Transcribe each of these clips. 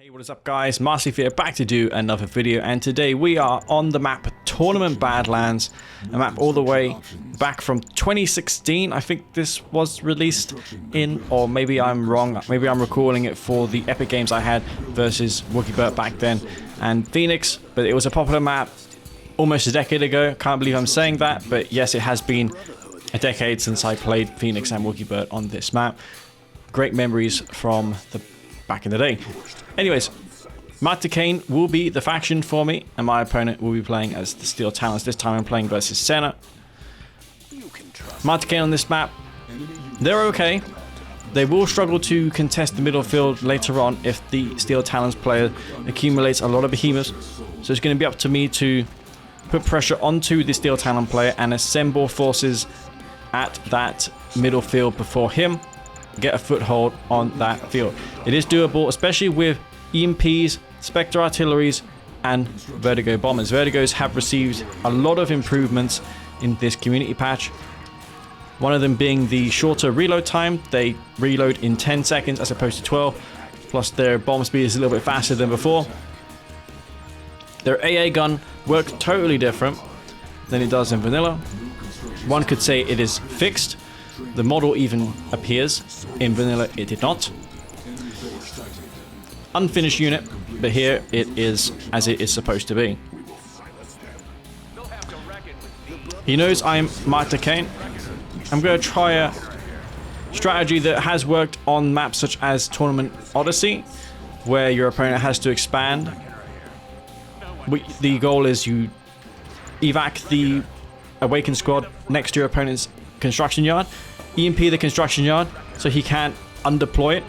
Hey, what is up guys, Massive here, back to do another video, and today we are on the map Tournament Badlands, a map all the way back from 2016. I think this was released in, or maybe I'm wrong, maybe I'm recalling it for the Epic Games I had versus WookieBert back then and Phoenix, but it was a popular map almost a decade ago. Can't believe I'm saying that, but yes, it has been a decade since I played Phoenix and WookieBert on this map. Great memories from the back in the day. Anyways, Kane will be the faction for me, and my opponent will be playing as the Steel Talons. This time I'm playing versus Senna. Kane on this map, they're okay. They will struggle to contest the middle field later on if the Steel Talons player accumulates a lot of behemoths. So it's going to be up to me to put pressure onto the Steel Talon player and assemble forces at that middle field before him. Get a foothold on that field. It is doable, especially with EMPs, Spectre Artilleries, and Vertigo Bombers. Vertigos have received a lot of improvements in this community patch. One of them being the shorter reload time. They reload in 10 seconds as opposed to 12. Plus their bomb speed is a little bit faster than before. Their AA gun works totally different than it does in vanilla. One could say it is fixed. The model even appears. In vanilla it did not. Unfinished unit, but here it is as it is supposed to be. He knows I'm Kane. I'm going to try a strategy that has worked on maps such as Tournament Odyssey, where your opponent has to expand. The goal is you evac the Awakened squad next to your opponent's construction yard, EMP the construction yard so he can't undeploy it,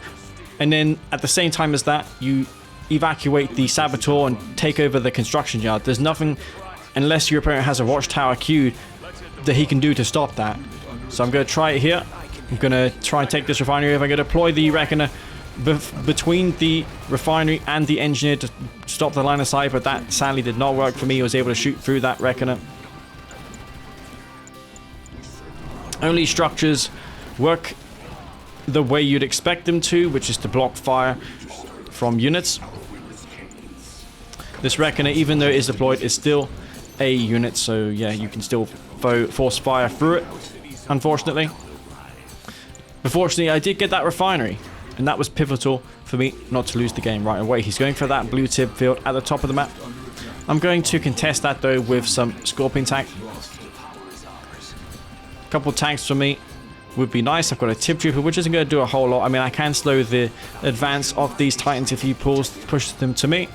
and then at the same time as that you evacuate the Saboteur and take over the construction yard. There's nothing, unless your opponent has a watchtower queued, that he can do to stop that. So I'm going to try it here. I'm going to try and take this refinery. If I can deploy the Reckoner between the refinery and the engineer to stop the line of sight, but that sadly did not work for me. I was able to shoot through that Reckoner. Only structures work the way you'd expect them to, which is to block fire from units. This Reckoner, even though it is deployed, is still a unit, so yeah, you can still force fire through it, unfortunately. But fortunately, I did get that refinery, and that was pivotal for me not to lose the game right away. He's going for that blue tip field at the top of the map. I'm going to contest that, though, with some Scorpion tank. Couple tanks for me would be nice. I've got a tip trooper, which isn't going to do a whole lot. I mean, I can slow the advance of these Titans if he pushes them to me.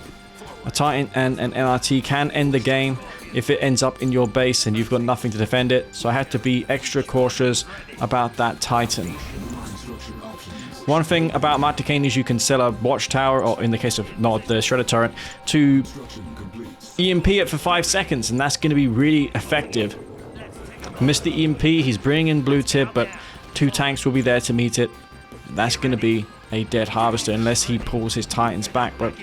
A Titan and an NRT can end the game if it ends up in your base and you've got nothing to defend it. So I have to be extra cautious about that Titan. One thing about Kane is you can sell a watchtower, or in the case of not the Shredder turret, to EMP it for 5 seconds, and that's going to be really effective. Missed the EMP, he's bringing in blue tip, but 2 tanks will be there to meet it. That's going to be a dead harvester unless he pulls his Titans back, but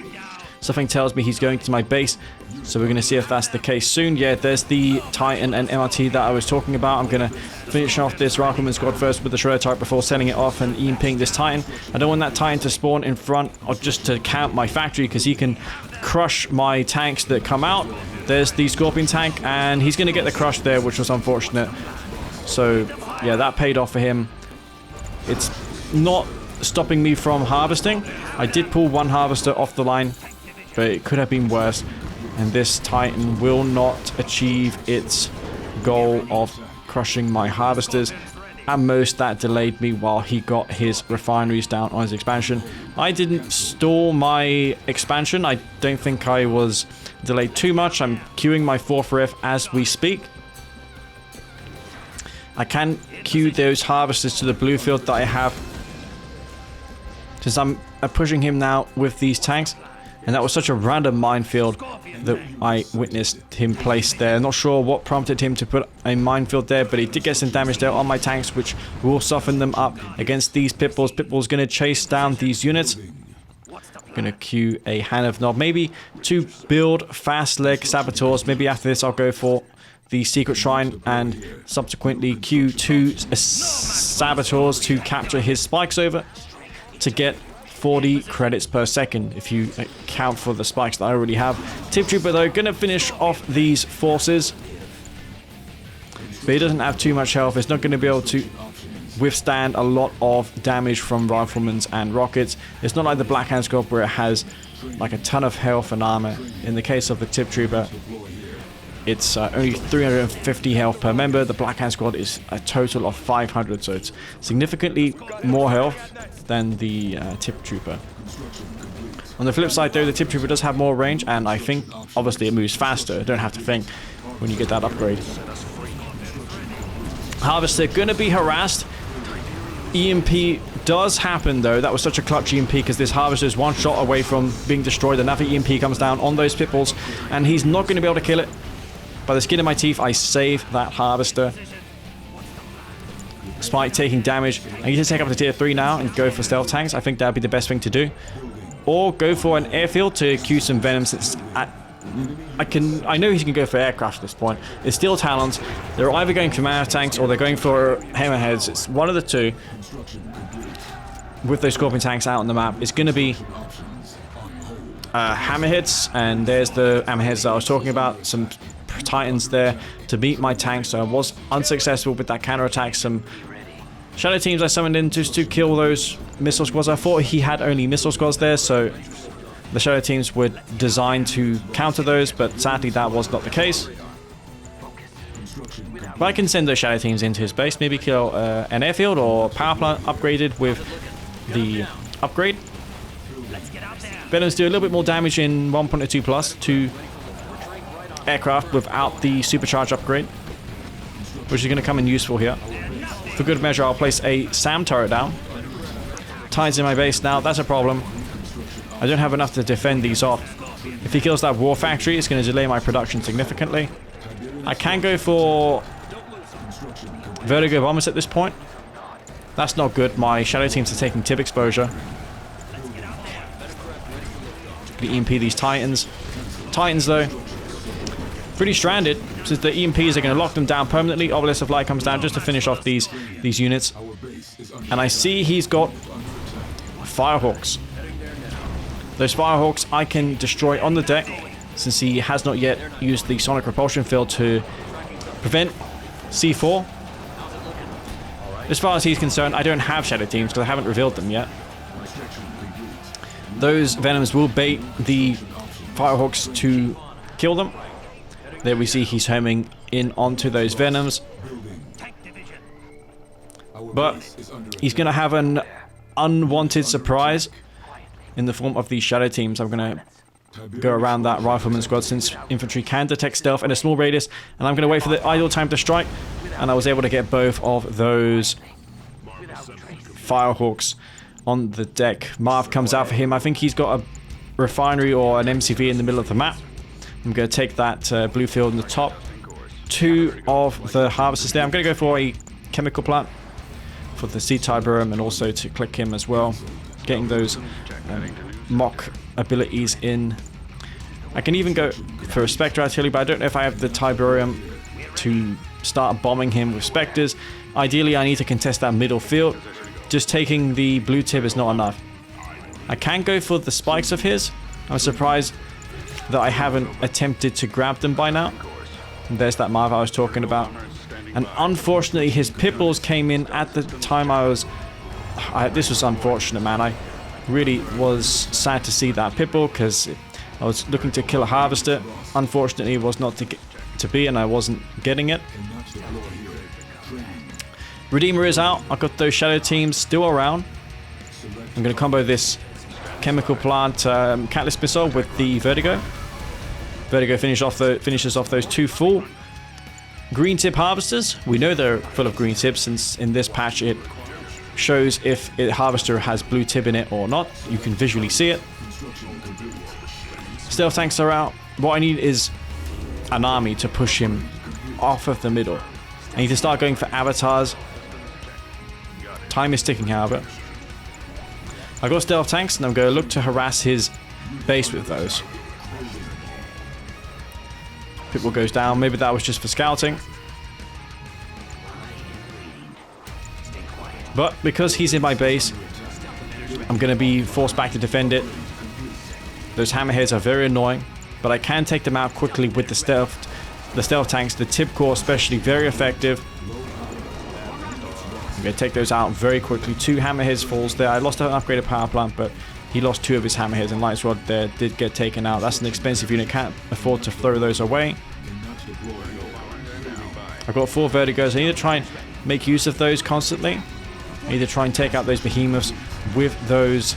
something tells me he's going to my base, so we're going to see if that's the case soon. Yeah, there's the Titan and MRT that I was talking about. I'm going to finish off this Rifleman squad first with the Shredder type before selling it off and EMPing this Titan. I don't want that Titan to spawn in front or just to count my factory, because he can crush my tanks that come out. There's the Scorpion tank, and he's going to get the crush there, which was unfortunate. So, yeah, that paid off for him. It's not stopping me from harvesting. I did pull one harvester off the line, but it could have been worse. And this Titan will not achieve its goal of crushing my harvesters. At most, that delayed me while he got his refineries down on his expansion. I didn't stall my expansion. I don't think I was delayed too much. I'm queuing my 4th riff as we speak. I can queue those harvesters to the blue field that I have, since I'm pushing him now with these tanks. And that was such a random minefield that I witnessed him place there. Not sure what prompted him to put a minefield there, but he did get some damage there on my tanks, which will soften them up against these Pitbulls. Pitbull's going to chase down these units. Going to queue a Hand of Nod, maybe to build fast leg Saboteurs. Maybe after this I'll go for the Secret Shrine and subsequently queue 2 Saboteurs to capture his spikes over to get 40 credits per second if you account for the spikes that I already have. Tip Trooper though, gonna finish off these forces. But he doesn't have too much health. It's not going to be able to withstand a lot of damage from riflemen and rockets. It's not like the Black Hand Squad where it has like a ton of health and armor. In the case of the Tip Trooper, it's only 350 health per member. The Black Hand Squad is a total of 500, so it's significantly more health than the Tip Trooper. On the flip side though, the Tip Trooper does have more range, and I think obviously it moves faster. I don't have to think when you get that upgrade. Harvester gonna be harassed. EMP does happen though. That was such a clutch EMP because this Harvester is one shot away from being destroyed. Another EMP comes down on those pit bulls and he's not going to be able to kill it. By the skin of my teeth, I save that Harvester. Despite taking damage, I need to take up to tier 3 now and go for stealth tanks. I think that would be the best thing to do. Or go for an airfield to queue some venom since I know he can go for aircraft at this point. It's still Talons. They're either going for mana tanks or they're going for hammerheads. It's one of the two. With those Scorpion tanks out on the map, it's going to be hammerheads, and there's the hammerheads that I was talking about. Some Titans there to beat my tanks, so I was unsuccessful with that counterattack. Some shadow teams I summoned in just to kill those missile squads. I thought he had only missile squads there, so the shadow teams were designed to counter those, but sadly that was not the case. But I can send those shadow teams into his base, maybe kill an airfield or power plant upgraded with the upgrade. Venoms do a little bit more damage in 1.02 plus to aircraft without the supercharge upgrade, which is going to come in useful here. For good measure, I'll place a SAM turret down. Titans in my base now, that's a problem. I don't have enough to defend these off. If he kills that war factory, it's going to delay my production significantly. I can go for Vertigo bombers at this point. That's not good. My shadow teams are taking tip exposure. Gonna EMP these Titans. Titans though, pretty stranded since the EMPs are going to lock them down permanently. Obelisk of Light comes down just to finish off these units. And I see he's got Firehawks. Those Firehawks I can destroy on the deck since he has not yet used the Sonic Repulsion Field to prevent C4. As far as he's concerned, I don't have shadow teams because I haven't revealed them yet. Those Venoms will bait the Firehawks to kill them. There we see he's homing in onto those Venoms. But he's going to have an unwanted surprise in the form of these shadow teams. I'm going to go around that rifleman squad since infantry can detect stealth in a small radius, and I'm going to wait for the idle time to strike, and I was able to get both of those Firehawks on the deck. Marv comes out for him. I think he's got a refinery or an MCV in the middle of the map. I'm going to take that blue field in the top. 2 of the harvesters there. I'm going to go for a chemical plant for the C-type and also to click him as well. Getting those MoK abilities in. I can even go for a Spectre artillery, but I don't know if I have the Tiberium to start bombing him with Spectres. Ideally, I need to contest that middle field. Just taking the blue tip is not enough. I can go for the spikes of his. I'm surprised that I haven't attempted to grab them by now. And there's that Marv I was talking about. And unfortunately, his pit bulls came in at the time I was... this was unfortunate, man. I really was sad to see that pit bull because I was looking to kill a harvester. Unfortunately, it was not to be, and I wasn't getting it. Redeemer is out. I've got those shadow teams still around. I'm going to combo this chemical plant catalyst missile with the Vertigo. Vertigo finishes off those 2 full green tip harvesters. We know they're full of green tips since in this patch it shows if a harvester has blue tip in it or not. You can visually see it. Stealth tanks are out. What I need is an army to push him off of the middle. I need to start going for avatars. Time is ticking, however. I've got stealth tanks and I'm going to look to harass his base with those. Pitbull goes down. Maybe that was just for scouting. But because he's in my base, I'm going to be forced back to defend it. Those hammerheads are very annoying, but I can take them out quickly with the stealth tanks. The tip core especially very effective. I'm going to take those out very quickly. 2 hammerheads falls there. I lost an upgraded power plant, but he lost 2 of his hammerheads, and Light's Rod there did get taken out. That's an expensive unit. Can't afford to throw those away. I've got 4 vertigos. I need to try and make use of those constantly. I need to try and take out those behemoths with those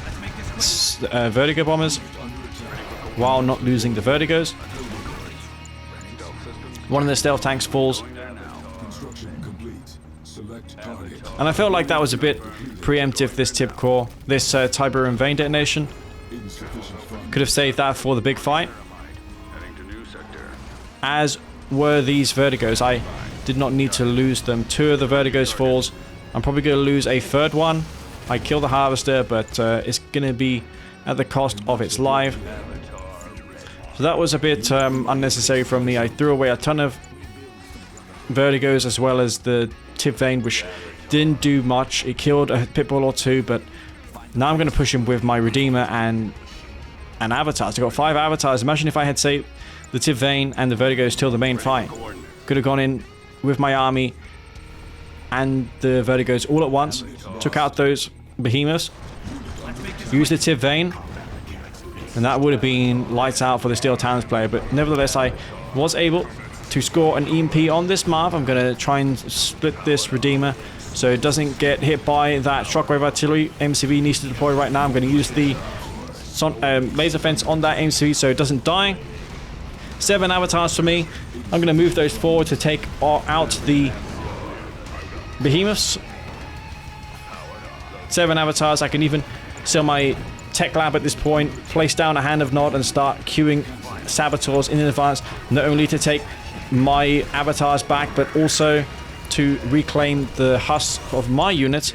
vertigo bombers while not losing the vertigos. One of the stealth tanks falls. And I felt like that was a bit preemptive, this tip core, this Tiberium Vein detonation. Could have saved that for the big fight. As were these vertigos. I did not need to lose them. 2 of the vertigos falls. I'm probably going to lose a 3rd one. I kill the harvester, but it's going to be at the cost of its life. So that was a bit unnecessary from me. I threw away a ton of vertigos as well as the tip vein, which didn't do much. It killed a pitbull or 2, but now I'm going to push him with my Redeemer and avatars. I got 5 avatars. Imagine if I had saved the tip vein and the vertigos till the main fight. Could have gone in with my army and the vertigos all at once. Took out those behemoths. Used the tip vein. And that would have been lights out for the Steel Talons player. But nevertheless, I was able to score an EMP on this map. I'm going to try and split this Redeemer so it doesn't get hit by that shockwave artillery. MCV needs to deploy right now. I'm going to use the laser fence on that MCV so it doesn't die. 7 avatars for me. I'm going to move those forward to take out the behemoths. 7 avatars. I can even sell my tech lab at this point, place down a Hand of Nod and start queuing saboteurs in advance, not only to take my avatars back, but also to reclaim the husks of my units.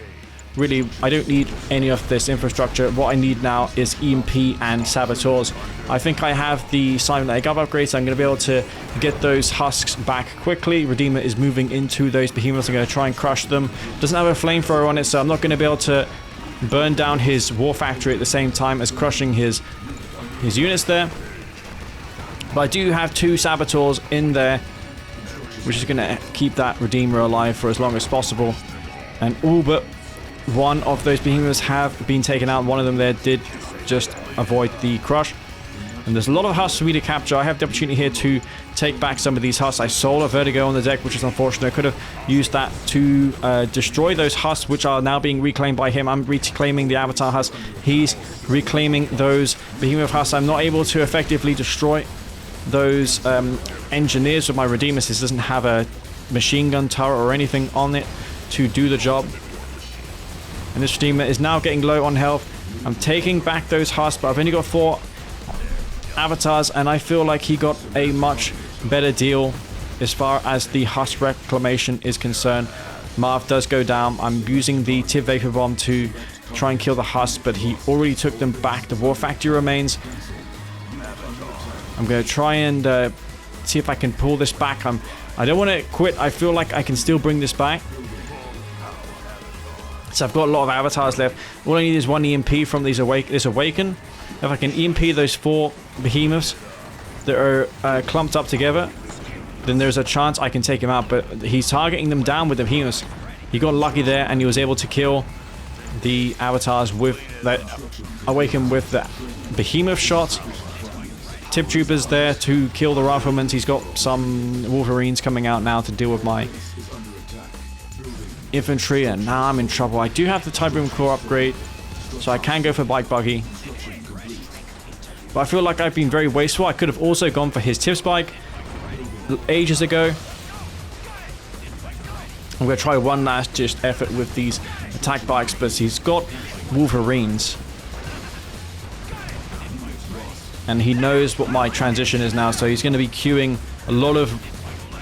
Really, I don't need any of this infrastructure. What I need now is EMP and saboteurs. I think I have the Simon Egg upgrades, so I'm going to be able to get those husks back quickly. Redeemer is moving into those behemoths. I'm going to try and crush them. Doesn't have a flamethrower on it, so I'm not going to be able to burn down his war factory at the same time as crushing his units there. But I do have 2 saboteurs in there, which is going to keep that Redeemer alive for as long as possible. And all but 1 of those behemoths have been taken out. One of them there did just avoid the crush. And there's a lot of husks for me to capture. I have the opportunity here to take back some of these husks. I sold a vertigo on the deck, which is unfortunate. I could have used that to destroy those husks, which are now being reclaimed by him. I'm reclaiming the avatar husks. He's reclaiming those behemoth husks. I'm not able to effectively destroy those engineers with my Redeemer. This doesn't have a machine gun turret or anything on it to do the job. And this Redeemer is now getting low on health. I'm taking back those husks, but I've only got 4 avatars, and I feel like he got a much better deal as far as the husk reclamation is concerned. Marv does go down. I'm using the Tip Vapor Bomb to try and kill the husk, but he already took them back. The war factory remains. I'm going to try and see if I can pull this back. I don't want to quit. I feel like I can still bring this back. So I've got a lot of avatars left. All I need is 1 EMP from this Awaken. If I can EMP those 4 behemoths that are clumped up together, then there's a chance I can take him out. But he's targeting them down with the behemoths. He got lucky there, and he was able to kill the avatars with that Awaken with the behemoth shot. Tip troopers there to kill the riflemen. He's got some Wolverines coming out now to deal with my infantry, and now I'm in trouble. I do have the Tiberium core upgrade, so I can go for bike buggy. But I feel like I've been very wasteful. I could have also gone for his tip spike ages ago. I'm going to try one last just effort with these attack bikes, but he's got Wolverines. And he knows what my transition is now, so he's going to be queuing a lot of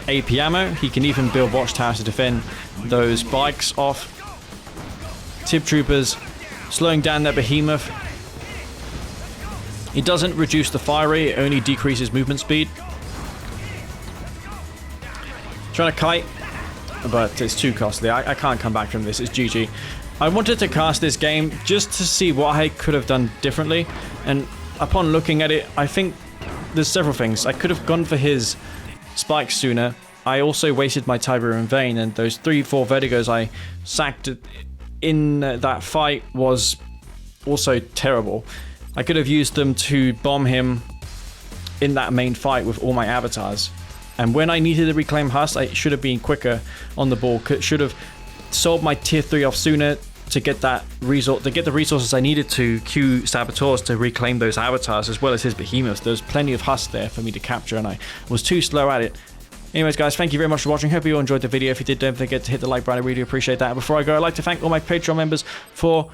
AP ammo. He can even build watchtowers to defend those bikes off. Tip troopers slowing down that behemoth. It doesn't reduce the fire rate, it only decreases movement speed. Trying to kite, but it's too costly. I can't come back from this. It's GG. I wanted to cast this game just to see what I could have done differently, and upon looking at it, I think there's several things. I could have gone for his spikes sooner. I also wasted my Tiber in vain, and those 3-4 Vertigos I sacked in that fight was also terrible. I could have used them to bomb him in that main fight with all my avatars. And when I needed to reclaim Husk, I should have been quicker on the ball. Should have sold my tier 3 off sooner to get that result, to get the resources I needed to queue Saboteurs to reclaim those avatars, as well as his behemoths. There's plenty of Husk there for me to capture, and I was too slow at it. Anyways, guys, thank you very much for watching. Hope you all enjoyed the video. If you did, don't forget to hit the like button. I really appreciate that. And before I go, I'd like to thank all my Patreon members for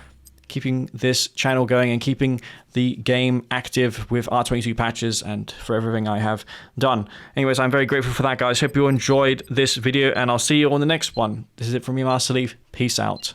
keeping this channel going and keeping the game active with R22 patches and for everything I have done. Anyways, I'm very grateful for that, guys. Hope you all enjoyed this video, and I'll see you on the next one. This is it from me, Master Leaf. Peace out.